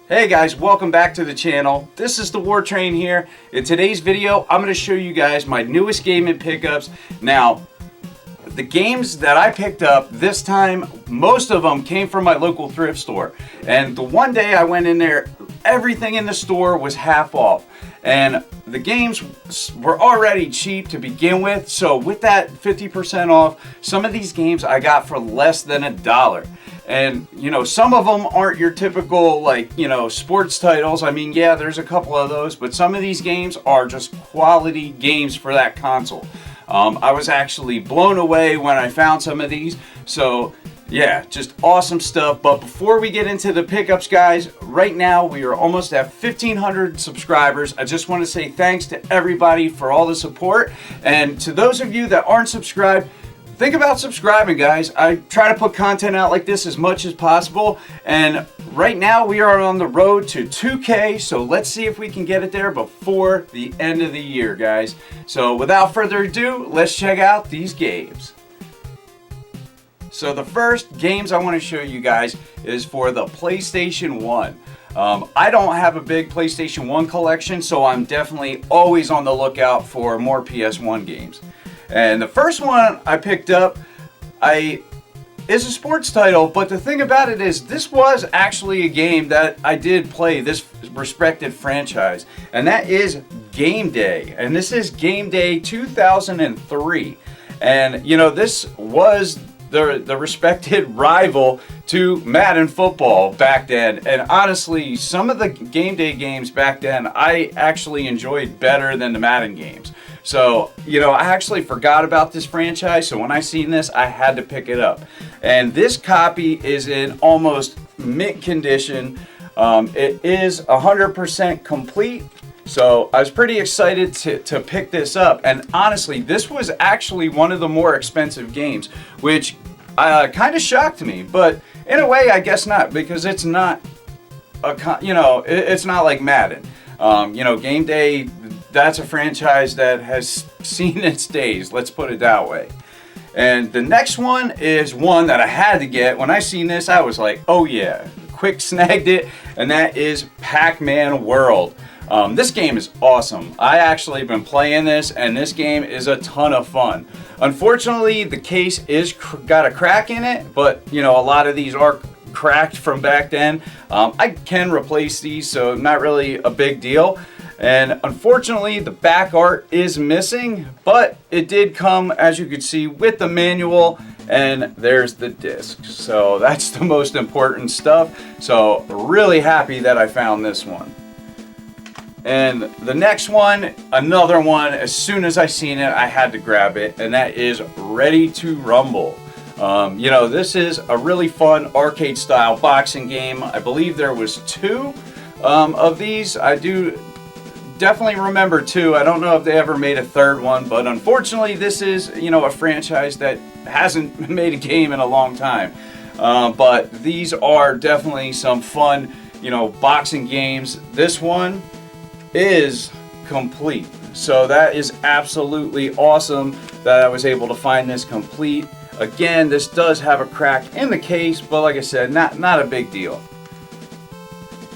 Hey guys, welcome back to the channel. This is the War Train here. In today's video, I'm going to show you guys my newest gaming pickups. Now, the games that I picked up this time, most of them came from my local thrift store. And the one day I went in there, everything in the store was half off. And the games were already cheap to begin with. So with that 50% off, some of these games I got for less than $1. And, you know, some of them aren't your typical, like, you know, sports titles. I mean, yeah, there's a couple of those, but some of these games are just quality games for that console. I was actually blown away when I found some of these. So, yeah, just awesome stuff. But before we get into the pickups, guys, right now we are almost at 1,500 subscribers. I just want to say thanks to everybody for all the support. And to those of you that aren't subscribed, think about subscribing, guys. I try to put content out like this as much as possible, and right now we are on the road to 2K, so let's see if we can get it there before the end of the year, guys. So without further ado, let's check out these games. So the first games I want to show you guys is for the PlayStation 1. I don't have a big PlayStation 1 collection, so I'm definitely always on the lookout for more PS1 games. And the first one I picked up is a sports title, but the thing about it is this was actually a game that I did play, this respected franchise, and that is Game Day. And this is Game Day 2003. And, you know, this was the respected rival to Madden football back then. And honestly, some of the Game Day games back then I actually enjoyed better than the Madden games. So, you know, I actually forgot about this franchise, so when I seen this, I had to pick it up. And this copy is in almost mint condition. It is 100% complete, so I was pretty excited to pick this up. And honestly, this was actually one of the more expensive games, which kind of shocked me. But in a way, I guess not, because it's not, it's not like Madden. You know, Game Day, that's a franchise that has seen its days, let's put it that way. And the next one is one that I had to get. When I seen this, I was like, oh yeah, quick snagged it, and that is PacMan World. This game is awesome. I actually been playing this, and this game is a ton of fun. Unfortunately, the case is got a crack in it, but you know, a lot of these are cracked from back then. I can replace these, so not really a big deal. And unfortunately, the back art is missing, but it did come, as you can see, with the manual, and there's the disc. So that's the most important stuff. So really happy that I found this one. And the next one, another one, as soon as I seen it, I had to grab it, and that is Ready to Rumble. You know, this is a really fun arcade style boxing game. I believe there was two of these. I do definitely remember two. I don't know if they ever made a third one, but unfortunately this is, you know, a franchise that hasn't made a game in a long time. But these are definitely some fun, you know, boxing games. This one is complete, so that is absolutely awesome that I was able to find this complete. Again, this does have a crack in the case, but like I said, not a big deal.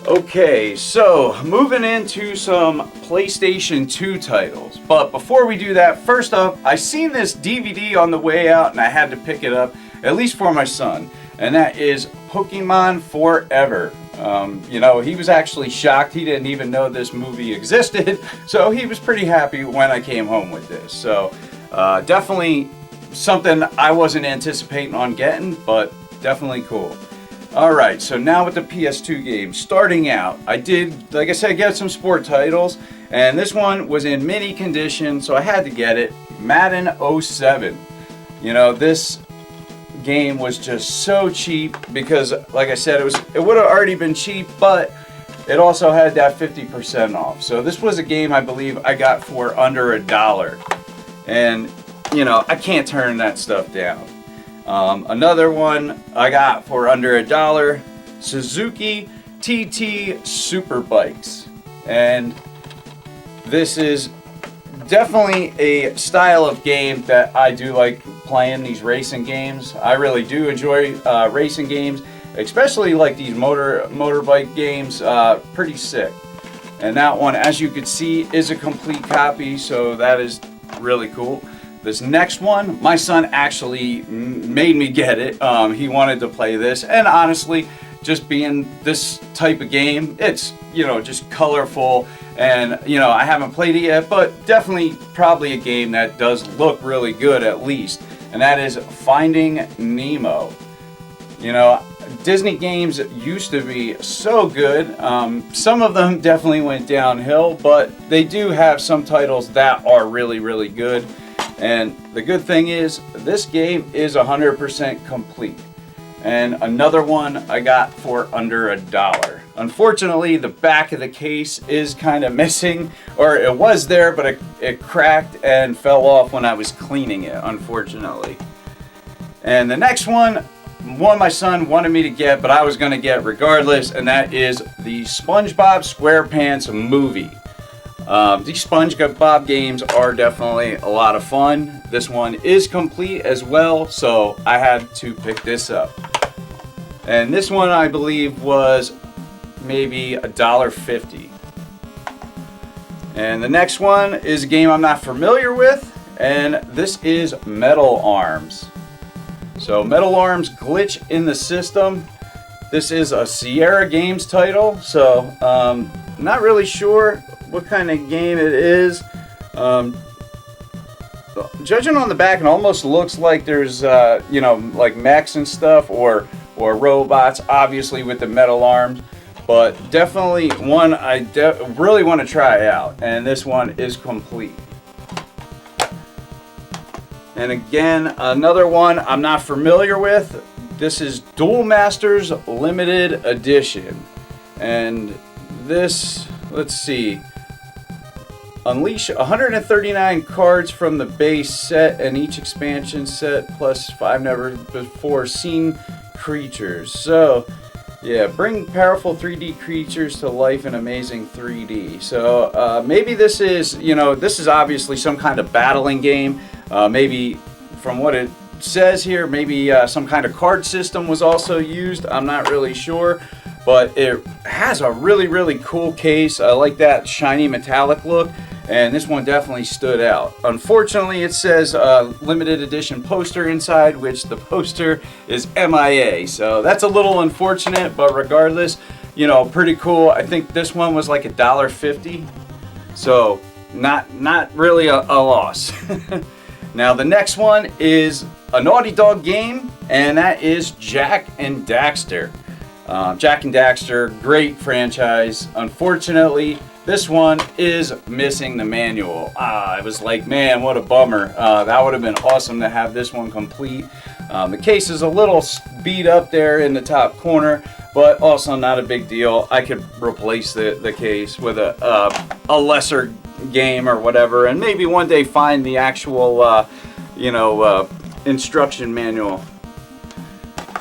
Okay, so moving into some PlayStation 2 titles. But before we do that, first off, I seen this DVD on the way out and I had to pick it up, at least for my son. And that is Pokemon Forever. You know, he was actually shocked. He didn't even know this movie existed. So he was pretty happy when I came home with this. So definitely something I wasn't anticipating on getting, but definitely cool. Alright, so now with the PS2 games, starting out, I did, like I said, get some sport titles, and this one was in mini condition, so I had to get it, Madden 07. You know, this game was just so cheap, because, like I said, it would have already been cheap, but it also had that 50% off. So this was a game I believe I got for under $1, and, you know, I can't turn that stuff down. Another one I got for under $1, Suzuki TT Superbikes. And this is definitely a style of game that I do like playing, these racing games. I really do enjoy racing games. especially like these motorbike games, pretty sick. And that one, as you can see, is a complete copy, so that is really cool. This next one, my son actually made me get it. He wanted to play this, and honestly, just being this type of game, it's, you know, just colorful, and, you know, I haven't played it yet, but definitely probably a game that does look really good at least, and that is Finding Nemo. You know, Disney games used to be so good. Some of them definitely went downhill, but they do have some titles that are really, really good. And the good thing is, this game is 100% complete. And another one I got for under $1. Unfortunately, the back of the case is kind of missing, or it was there, but it cracked and fell off when I was cleaning it, unfortunately. And the next one my son wanted me to get, but I was going to get regardless, and that is the SpongeBob SquarePants movie. These SpongeBob games are definitely a lot of fun. This one is complete as well, so I had to pick this up. And this one, I believe, was maybe $1.50. And the next one is a game I'm not familiar with, and this is Metal Arms. So Metal Arms Glitch in the System. This is a Sierra Games title, so not really sure what kind of game it is. Judging on the back, it almost looks like there's you know, like mechs and stuff, or robots, obviously with the metal arms, but definitely one I really want to try out, and this one is complete. And again, another one I'm not familiar with. This is Duel Masters Limited Edition. And this, let's see, unleash 139 cards from the base set and each expansion set plus 5 never before seen creatures. So yeah, bring powerful 3D creatures to life in amazing 3D. So maybe this is, you know, this is obviously some kind of battling game. Maybe from what it says here, maybe some kind of card system was also used. I'm not really sure, but it has a really, really cool case. I like that shiny metallic look, and this one definitely stood out. Unfortunately, it says limited edition poster inside, which the poster is MIA, so that's a little unfortunate, but regardless, you know, pretty cool. I think this one was like $1.50, so not really a loss. Now the next one is a Naughty Dog game, and that is Jak and Daxter. Jak and Daxter, great franchise. Unfortunately, this one is missing the manual. I was like, man, what a bummer. That would have been awesome to have this one complete. The case is a little beat up there in the top corner, but also not a big deal. I could replace the case with a lesser game or whatever, and maybe one day find the actual you know, instruction manual.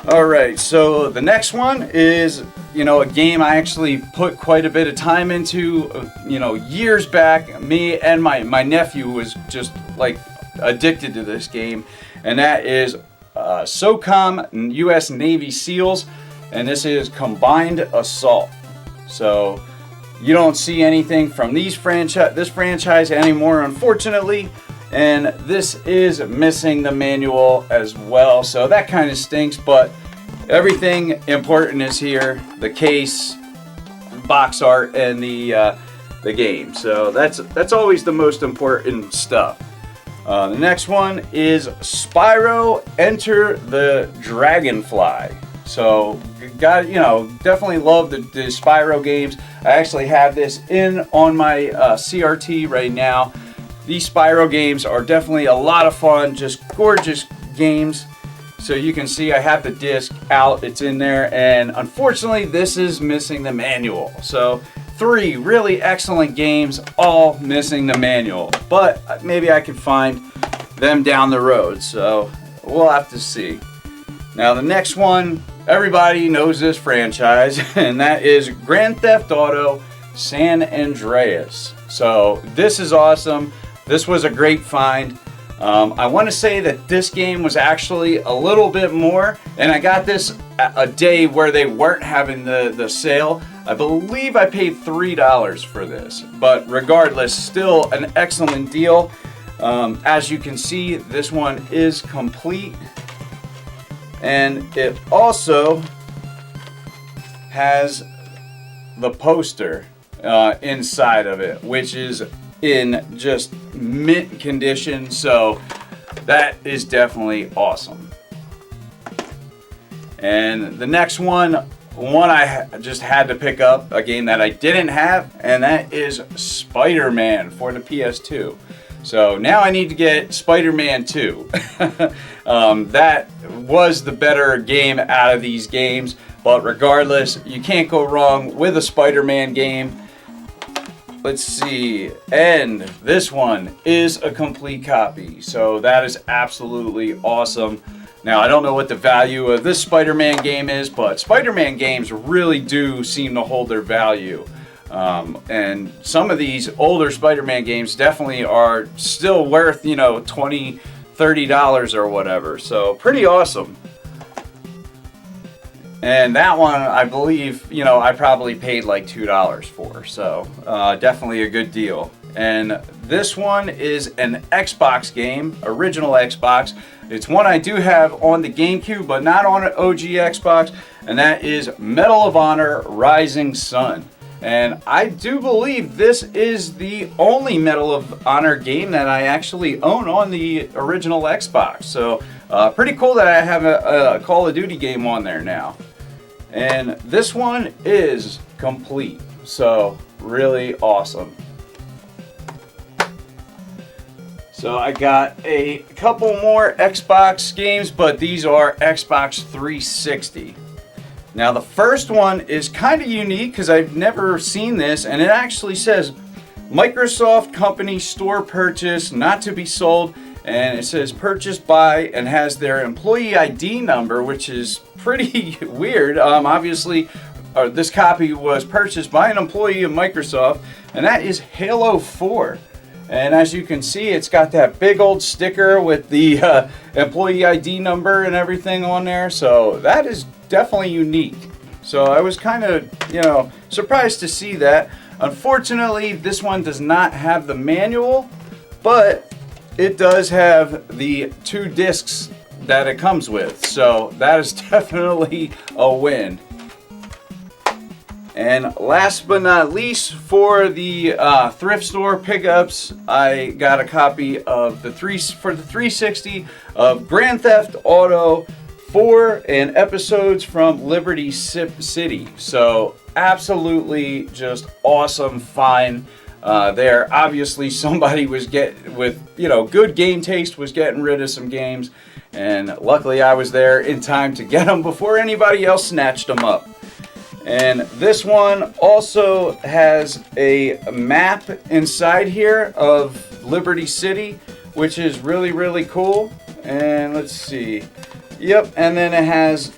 Alright, so the next one is, you know, a game I actually put quite a bit of time into, you know, years back. Me and my nephew was just like addicted to this game, and that is SOCOM US Navy SEALs, and this is Combined Assault. So you don't see anything from this franchise anymore, unfortunately, and this is missing the manual as well, so that kind of stinks, but everything important is here: the case, box art, and the game. So that's always the most important stuff. The next one is Spyro Enter the Dragonfly. So, you know, definitely love the Spyro games. I actually have this on my CRT right now. These Spyro games are definitely a lot of fun, just gorgeous games. So you can see I have the disc out, it's in there, and unfortunately this is missing the manual. So 3 really excellent games, all missing the manual. But maybe I can find them down the road, so we'll have to see. Now the next one, everybody knows this franchise, and that is Grand Theft Auto San Andreas. So this is awesome. This was a great find. I want to say that this game was actually a little bit more, and I got this a day where they weren't having the sale. I believe I paid $3 for this, but regardless, still an excellent deal. As you can see, this one is complete, and it also has the poster inside of it, which is in just mint condition, so that is definitely awesome. And the next one I just had to pick up, a game that I didn't have, and that is Spider-Man for the PS2. So now I need to get Spider-Man 2. That was the better game out of these games, but regardless, you can't go wrong with a Spider-Man game. Let's see, and this one is a complete copy, so that is absolutely awesome. Now, I don't know what the value of this Spider-Man game is, but Spider-Man games really do seem to hold their value. And some of these older Spider-Man games definitely are still worth, you know, $20, $30 or whatever, so pretty awesome. And that one, I believe, you know, I probably paid like $2 for, so definitely a good deal. And this one is an Xbox game, original Xbox. It's one I do have on the GameCube, but not on an OG Xbox, and that is Medal of Honor Rising Sun. And I do believe this is the only Medal of Honor game that I actually own on the original Xbox. So pretty cool that I have a Call of Duty game on there now. And this one is complete, so really awesome. So I got a couple more Xbox games, but these are Xbox 360. Now the first one is kind of unique because I've never seen this, and it actually says Microsoft Company Store Purchase, not to be sold, and it says purchased by, and has their employee ID number, which is pretty weird. Obviously, this copy was purchased by an employee of Microsoft, and that is Halo 4. And as you can see, it's got that big old sticker with the employee ID number and everything on there, so that is definitely unique. So I was kind of, you know, surprised to see that. Unfortunately, this one does not have the manual, but it does have the 2 discs that it comes with, so that is definitely a win. And last but not least, for the thrift store pickups, I got a copy of the 360 of Grand Theft Auto 4 and episodes from Liberty City. So absolutely just awesome find there. Obviously somebody was with, you know, good game taste, was getting rid of some games, and luckily I was there in time to get them before anybody else snatched them up. And this one also has a map inside here of Liberty City, which is really, really cool. And let's see. Yep, and then it has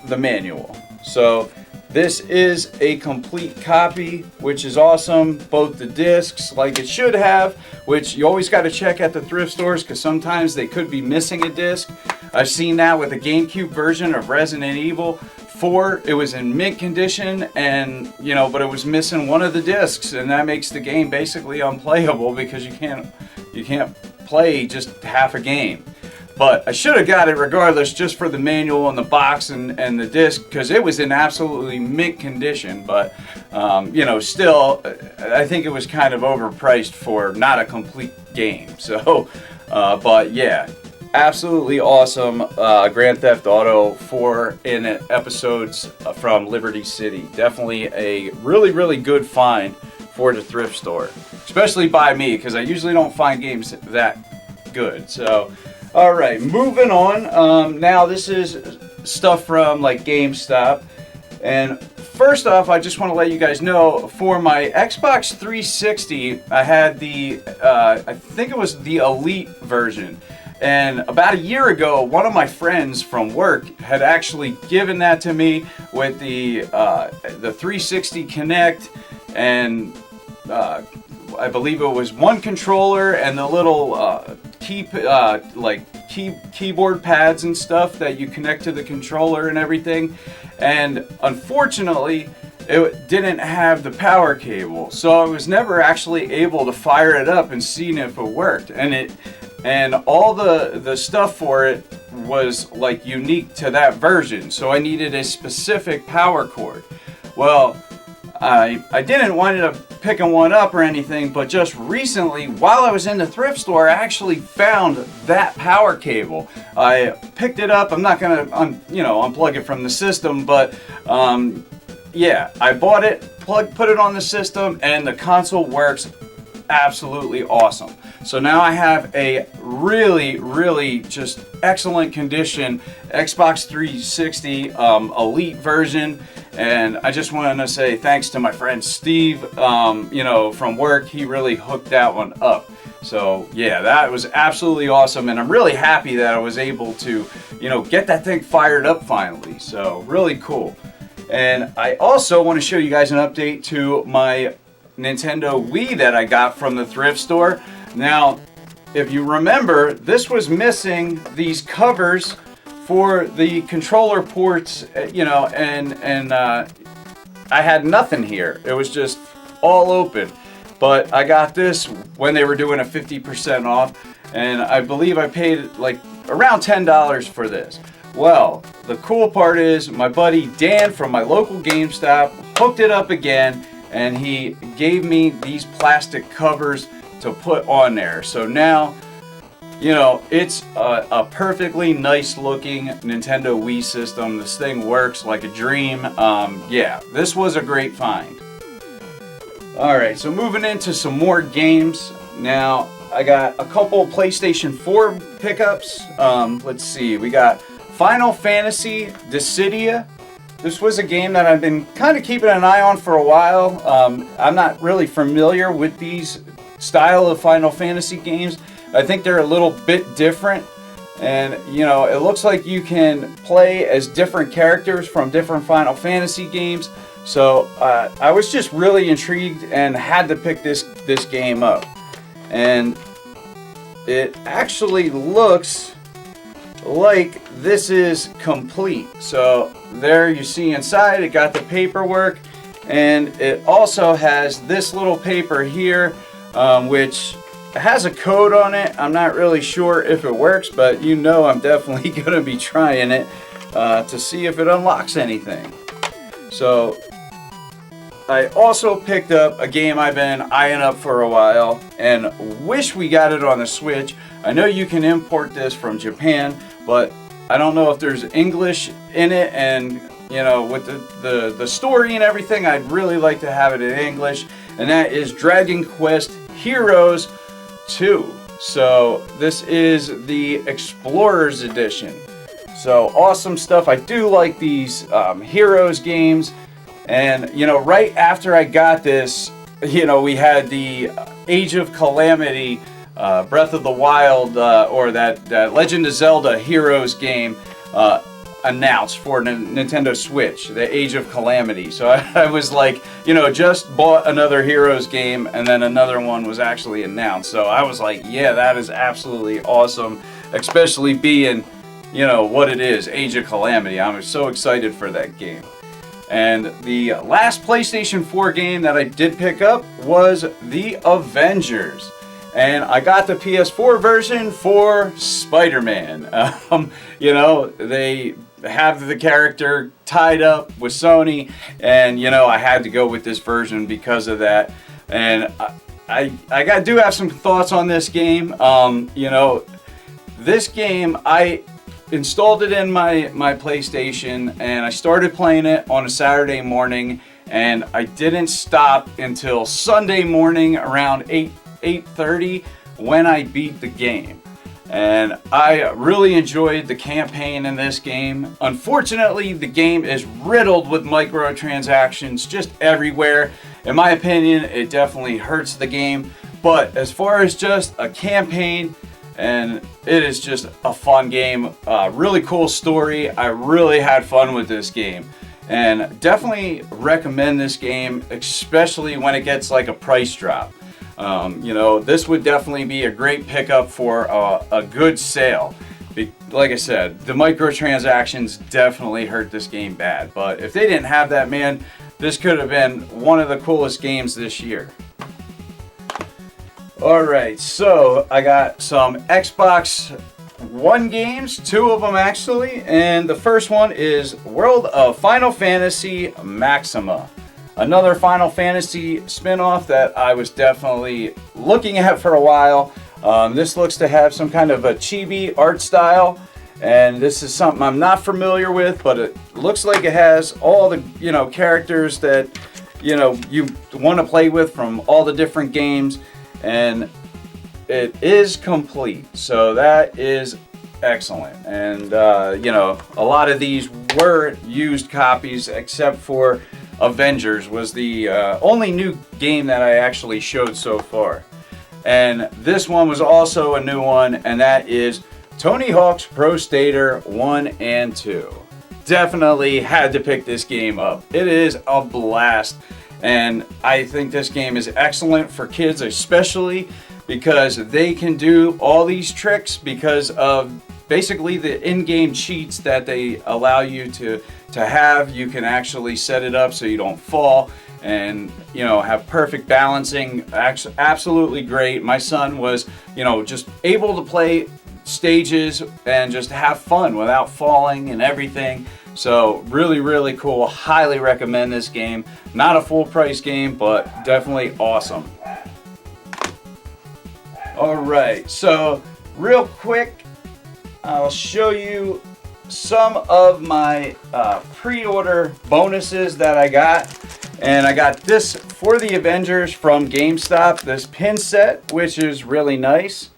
the manual. So this is a complete copy, which is awesome. Both the discs, like it should have, which you always got to check at the thrift stores because sometimes they could be missing a disc. I've seen that with the GameCube version of Resident Evil 4. It was in mint condition, and you know, but it was missing one of the discs, and that makes the game basically unplayable because you can't play just half a game. But I should have got it regardless, just for the manual and the box and the disc, because it was in absolutely mint condition. But you know, still, I think it was kind of overpriced for not a complete game. So, but yeah, absolutely awesome. Grand Theft Auto 4 in episodes from Liberty City. Definitely a really, really good find for the thrift store, especially by me, because I usually don't find games that good. So. All right, moving on. Now this is stuff from like GameStop, and first off, I just want to let you guys know, for my Xbox 360, I had the I think it was the Elite version, and about a year ago, one of my friends from work had actually given that to me with the 360 Connect, and I believe it was one controller and the little keyboard pads and stuff that you connect to the controller and everything. And unfortunately, it didn't have the power cable, so I was never actually able to fire it up and see if it worked. And all the stuff for it was like unique to that version, so I needed a specific power cord. Well, I didn't wind up picking one up or anything, but just recently, while I was in the thrift store, I actually found that power cable. I picked it up. I'm not gonna unplug it from the system, but yeah, I bought it, put it on the system, and the console works absolutely awesome. So now I have a really just excellent condition Xbox 360 Elite version, and I just wanted to say thanks to my friend Steve, from work. He really hooked that one up. So yeah, that was absolutely awesome, and I'm really happy that I was able to, get that thing fired up finally. So really cool. And I also want to show you guys an update to my Nintendo Wii that I got from the thrift store. Now, if you remember, this was missing these covers for the controller ports, and I had nothing here. It was just all open. But I got this when they were doing a 50% off, and I believe I paid like around $10 for this. Well, the cool part is my buddy Dan from my local GameStop hooked it up again, and he gave me these plastic covers to put on there. So now, it's a perfectly nice looking Nintendo Wii system. This thing works like a dream. Yeah, this was a great find. Alright, so moving into some more games. Now, I got a couple PlayStation 4 pickups. Let's see, we got Final Fantasy Dissidia. This was a game that I've been kind of keeping an eye on for a while. I'm not really familiar with these style of Final Fantasy games. I think they're a little bit different, and it looks like you can play as different characters from different Final Fantasy games. So I was just really intrigued and had to pick this game up. And it actually looks like this is complete. So there you see inside, it got the paperwork, and it also has this little paper here, which has a code on it. I'm not really sure if it works, but I'm definitely going to be trying it to see if it unlocks anything. So I also picked up a game I've been eyeing up for a while and wish we got it on the Switch. I know you can import this from Japan, but I don't know if there's English in it, and with the story and everything, I'd really like to have it in English, and that is Dragon Quest Heroes 2. So this is the Explorers Edition. So awesome stuff. I do like these Heroes games. And, right after I got this, we had the Age of Calamity, Breath of the Wild, or that Legend of Zelda Heroes game announced for Nintendo Switch, the Age of Calamity. So I was like, just bought another Heroes game, and then another one was actually announced. So I was like, yeah, that is absolutely awesome, especially being, what it is, Age of Calamity. I'm so excited for that game. And the last PlayStation 4 game that I did pick up was the Avengers. And I got the PS4 version for Spider-Man. They have the character tied up with Sony, and I had to go with this version because of that. And I do have some thoughts on this game. This game, I installed it in my PlayStation, and I started playing it on a Saturday morning, and I didn't stop until Sunday morning around 8:30 when I beat the game. And I really enjoyed the campaign in this game. Unfortunately, the game is riddled with microtransactions just everywhere. In my opinion, it definitely hurts the game. But as far as just a campaign, and it is just a fun game, really cool story. I really had fun with this game, and definitely recommend this game, especially when it gets like a price drop. You know, this would definitely be a great pickup for a good sale. Like I said, the microtransactions definitely hurt this game bad. But if they didn't have that, man, this could have been one of the coolest games this year. Alright, so I got some Xbox One games, 2 of them actually, and the first one is World of Final Fantasy Maxima. Another Final Fantasy spin-off that I was definitely looking at for a while. This looks to have some kind of a chibi art style, and this is something I'm not familiar with, but it looks like it has all the, you know, characters that, you know, you want to play with from all the different games, and it is complete, so that is excellent. And you know, a lot of these were used copies, except for Avengers was the only new game that I actually showed so far. And this one was also a new one, and that is Tony Hawk's Pro Skater 1 and 2. Definitely had to pick this game up. It is a blast, and I think this game is excellent for kids, especially because they can do all these tricks because of basically the in-game cheats that they allow you to have. You can actually set it up so you don't fall, and you know, have perfect balancing. Absolutely great. My son was, you know, just able to play stages and just have fun without falling and everything. So really cool. Highly recommend this game. Not a full price game, but definitely awesome. Alright, so real quick, I'll show you some of my pre-order bonuses that I got. And I got this for the Avengers from GameStop, this pin set, which is really nice.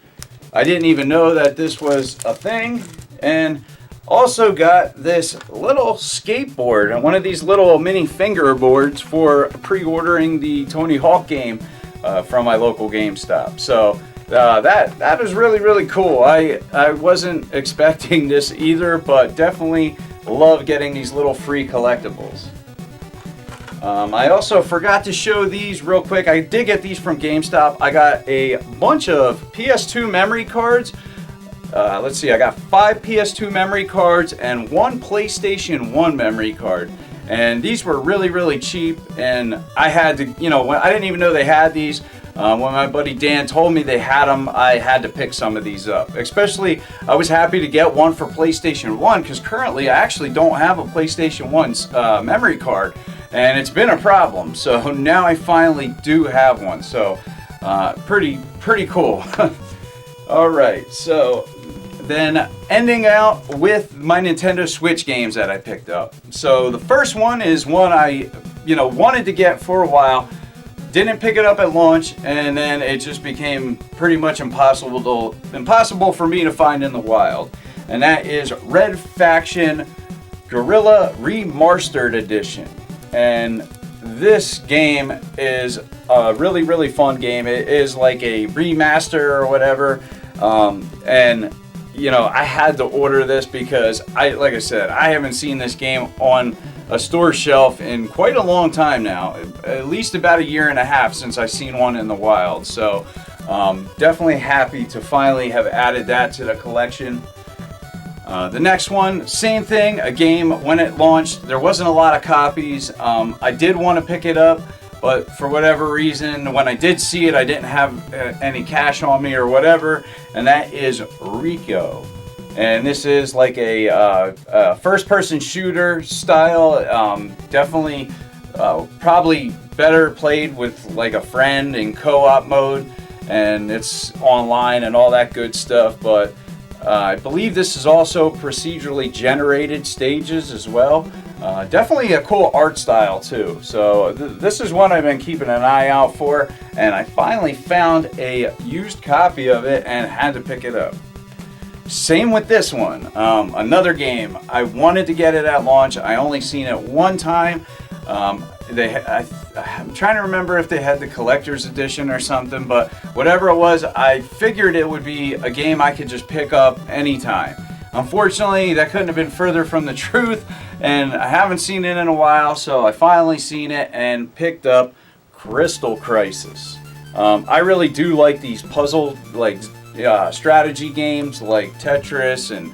I didn't even know that this was a thing. And also got this little skateboard, and one of these little mini fingerboards for pre-ordering the Tony Hawk game from my local GameStop. So that was really cool. I wasn't expecting this either, but definitely love getting these little free collectibles. I also forgot to show these real quick. I did get these from GameStop. I got a bunch of PS2 memory cards. Let's see, I got 5 PS2 memory cards and 1 PlayStation 1 memory card. And these were really cheap, and I had to, you know, I didn't even know they had these. When my buddy Dan told me they had them, I had to pick some of these up. Especially, I was happy to get one for PlayStation 1, because currently I actually don't have a PlayStation 1's memory card, and it's been a problem. So now I finally do have one. So pretty cool. Alright, so then ending out with my Nintendo Switch games that I picked up. So the first one is one I, you know, wanted to get for a while. Didn't pick it up at launch, and then it just became pretty much impossible for me to find in the wild. And that is Red Faction Guerrilla Remastered Edition. And this game is a really fun game. It is like a remaster or whatever. And you know, I had to order this because like I said, I haven't seen this game on a store shelf in quite a long time now, at least about a year and a half since I've seen one in the wild. So definitely happy to finally have added that to the collection. The next one, same thing, a game when it launched, there wasn't a lot of copies. I did want to pick it up, but for whatever reason, when I did see it, I didn't have any cash on me or whatever, and that is Rico. And this is like a first-person shooter style. Definitely, probably better played with like a friend in co-op mode, and it's online and all that good stuff. But I believe this is also procedurally generated stages as well. Definitely a cool art style too. So this is one I've been keeping an eye out for, and I finally found a used copy of it and had to pick it up. Same with this one. Another game. I wanted to get it at launch. I only seen it one time. I'm trying to remember if they had the collector's edition or something, but whatever it was, I figured it would be a game I could just pick up anytime. Unfortunately, that couldn't have been further from the truth, and I haven't seen it in a while, so I finally seen it and picked up Crystal Crisis. I really do like these puzzle strategy games like Tetris and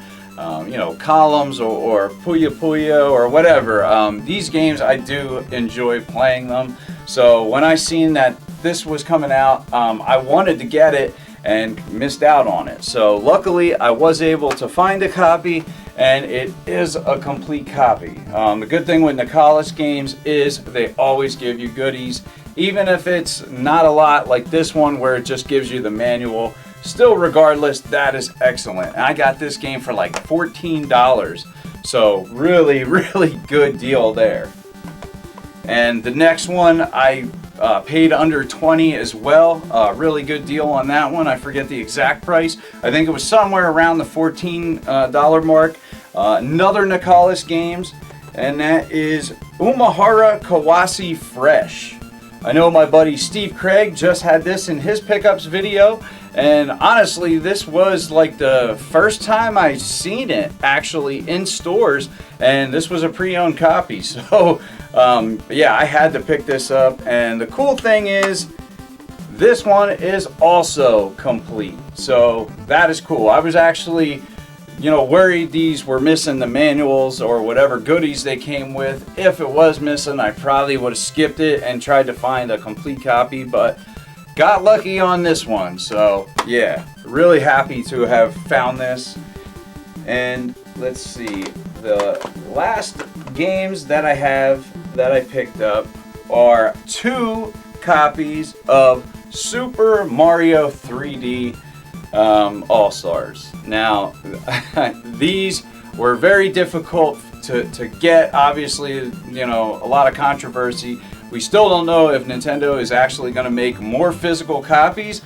Columns or Puya Puya or whatever. These games, I do enjoy playing them. So when I seen that this was coming out, I wanted to get it and missed out on it. So luckily I was able to find a copy, and it is a complete copy. The good thing with Nicalis games is they always give you goodies, even if it's not a lot like this one where it just gives you the manual. Still, regardless, that is excellent. And I got this game for like $14, so really, really good deal there. And the next one I paid under 20 as well. Really good deal on that one. I forget the exact price. I think it was somewhere around the $14 mark. Another Nicalis games, and that is Umahara Kawaii Fresh. I know my buddy Steve Craig just had this in his pickups video, and honestly this was like the first time I seen it actually in stores, and this was a pre-owned copy. So yeah, I had to pick this up, and the cool thing is this one is also complete, so that is cool. I was actually worried these were missing the manuals or whatever goodies they came with. If it was missing, I probably would have skipped it and tried to find a complete copy, but got lucky on this one. So yeah, really happy to have found this. And let's see, the last games that I have that I picked up are 2 copies of Super Mario 3D All-Stars. Now these were very difficult to get. Obviously, a lot of controversy. We still don't know if Nintendo is actually going to make more physical copies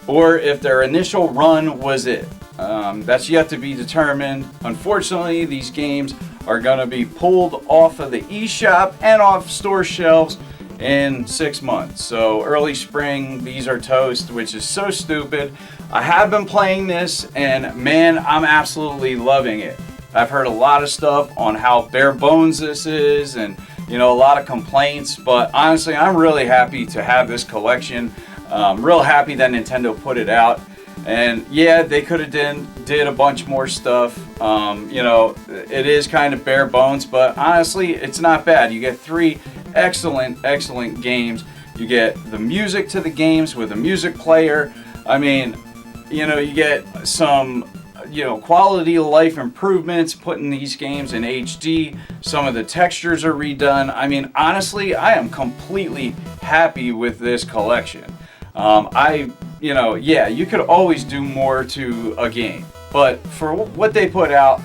or if their initial run was it. That's yet to be determined. Unfortunately, these games are going to be pulled off of the eShop and off store shelves in 6 months. So early spring, these are toast, which is so stupid. I have been playing this, and man, I'm absolutely loving it. I've heard a lot of stuff on how bare bones this is, and a lot of complaints, but honestly I'm really happy to have this collection. Real happy that Nintendo put it out. And yeah, they could have did a bunch more stuff. It is kind of bare bones, but honestly it's not bad. You get 3 excellent games. You get the music to the games with a music player. I mean, you get some quality of life improvements, putting these games in HD. Some of the textures are redone. I mean, honestly, I am completely happy with this collection. Yeah, you could always do more to a game, but for what they put out,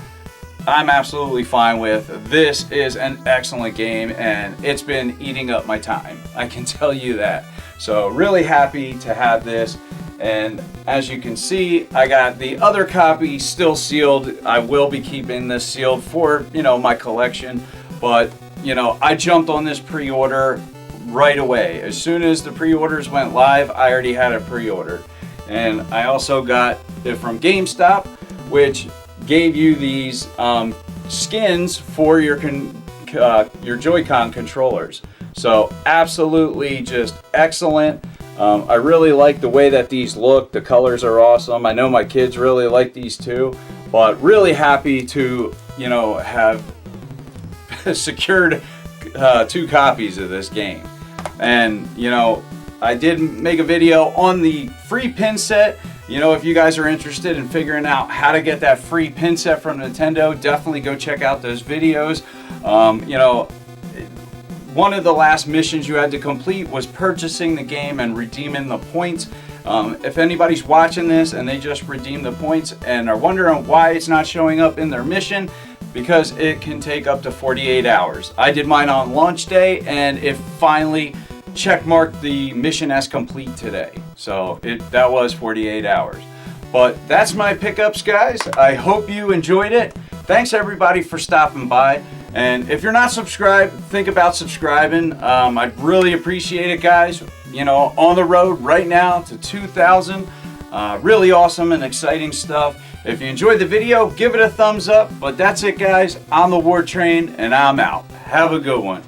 I'm absolutely fine with. This is an excellent game, and it's been eating up my time, I can tell you that. So really happy to have this. And as you can see, I got the other copy still sealed. I will be keeping this sealed for my collection, but I jumped on this pre-order right away. As soon as the pre-orders went live, I already had a pre-order. And I also got it from GameStop, which gave you these skins for your Joy-Con controllers. So absolutely just excellent. I really like the way that these look. The colors are awesome. I know my kids really like these too, but really happy to have secured 2 copies of this game. And I did make a video on the free pin set. If you guys are interested in figuring out how to get that free pin set from Nintendo, definitely go check out those videos. One of the last missions you had to complete was purchasing the game and redeeming the points. If anybody's watching this and they just redeemed the points and are wondering why it's not showing up in their mission, because it can take up to 48 hours. I did mine on launch day, and it finally checkmarked the mission as complete today. So that was 48 hours. But that's my pickups, guys. I hope you enjoyed it. Thanks everybody for stopping by. And if you're not subscribed, think about subscribing. I'd really appreciate it, guys. On the road right now to 2,000. Really awesome and exciting stuff. If you enjoyed the video, give it a thumbs up. But that's it, guys. I'm the War Train, and I'm out. Have a good one.